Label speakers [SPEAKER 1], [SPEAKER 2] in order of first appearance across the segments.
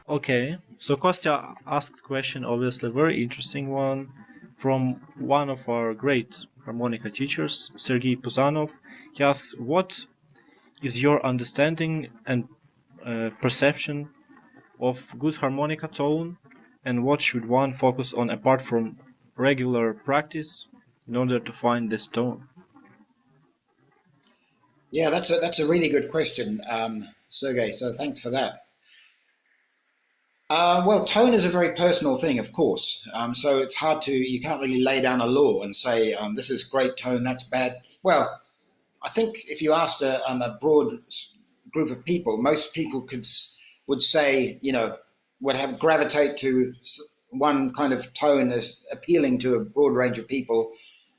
[SPEAKER 1] Okay, so Kostya asked question, obviously very interesting one, from one of our great harmonica teachers, Sergei Puzanov. He asks, what is your understanding and perception of good harmonica tone, and what should one focus on apart from regular practice in order to find this tone?
[SPEAKER 2] Yeah, that's a really good question, Sergey. So thanks for that. Well, tone is a very personal thing, of course. So it's hard to you can't really lay down a law and say this is great tone, that's bad. Well, I think if you asked a broad group of people, most people would say, would have gravitate to one kind of tone as appealing to a broad range of people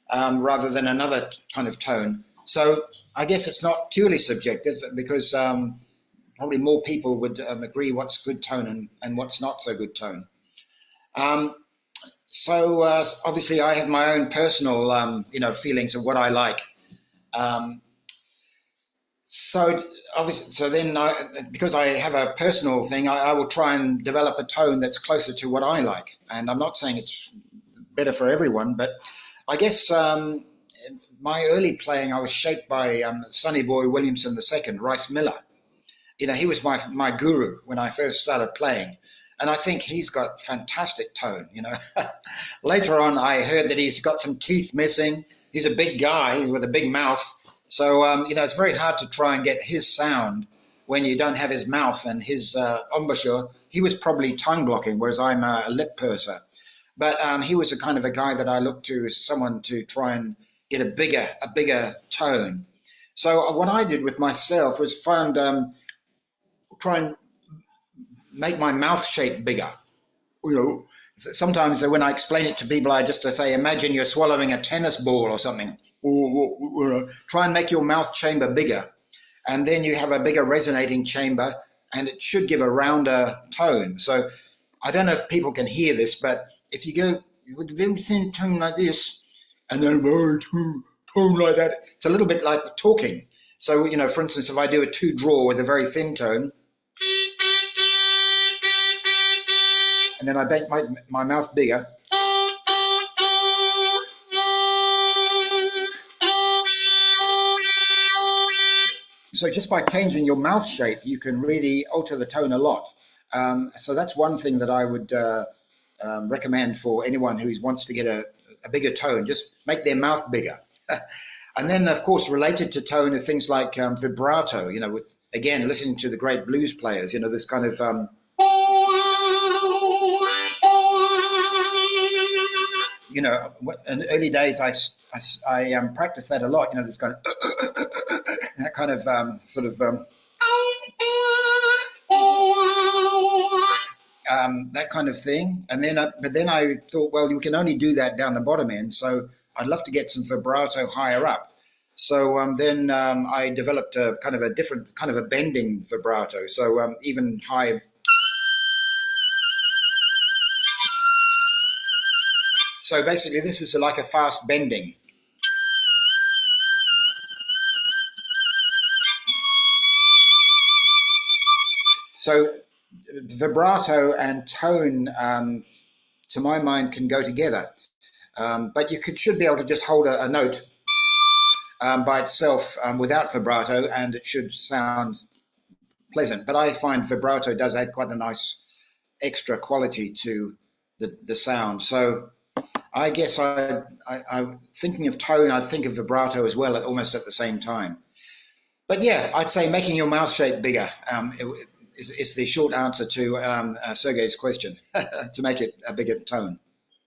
[SPEAKER 2] rather than another kind of tone. So I guess it's not purely subjective because probably more people would agree what's good tone and what's not so good tone. Um, so obviously I have my own personal, feelings of what I like. Um, so obviously, because I have a personal thing, I will try and develop a tone that's closer to what I like. And I'm not saying it's better for everyone, but I guess my early playing, I was shaped by Sonny Boy Williamson II, Rice Miller. He was my guru when I first started playing. And I think he's got fantastic tone. Later on, I heard that he's got some teeth missing. He's a big guy with a big mouth. So, it's very hard to try and get his sound when you don't have his mouth and his embouchure. He was probably tongue blocking, whereas I'm a lip purser. But he was a kind of a guy that I looked to as someone to try and get a bigger tone. So what I did with myself was try and make my mouth shape bigger. Sometimes when I explain it to people, I just say, imagine you're swallowing a tennis ball or something. Try and make your mouth chamber bigger, and then you have a bigger resonating chamber, and it should give a rounder tone. So I don't know if people can hear this, but if you go with a very thin tone like this, and then a very tone like that, it's a little bit like talking. So, for instance, if I do a two draw with a very thin tone, and then I make my mouth bigger. So just by changing your mouth shape, you can really alter the tone a lot. So that's one thing that I would recommend for anyone who wants to get a bigger tone. Just make their mouth bigger. And then, of course, related to tone are things like vibrato, with, again, listening to the great blues players, this kind of in the early days, I practiced that a lot. This kind of that kind of that kind of thing. And then, but then I thought, well, you can only do that down the bottom end. So I'd love to get some vibrato higher up. So then I developed a kind of a different kind of a bending vibrato. So even high. So basically, this is like a fast bending. So vibrato and tone, to my mind, can go together. But you should be able to just hold a note by itself without vibrato, and it should sound pleasant. But I find vibrato does add quite a nice extra quality to the sound. So I guess I thinking of tone, I'd think of vibrato as well, almost at the same time. But yeah, I'd say making your mouth shape bigger is the short answer to Sergei's question, to make it a bigger tone.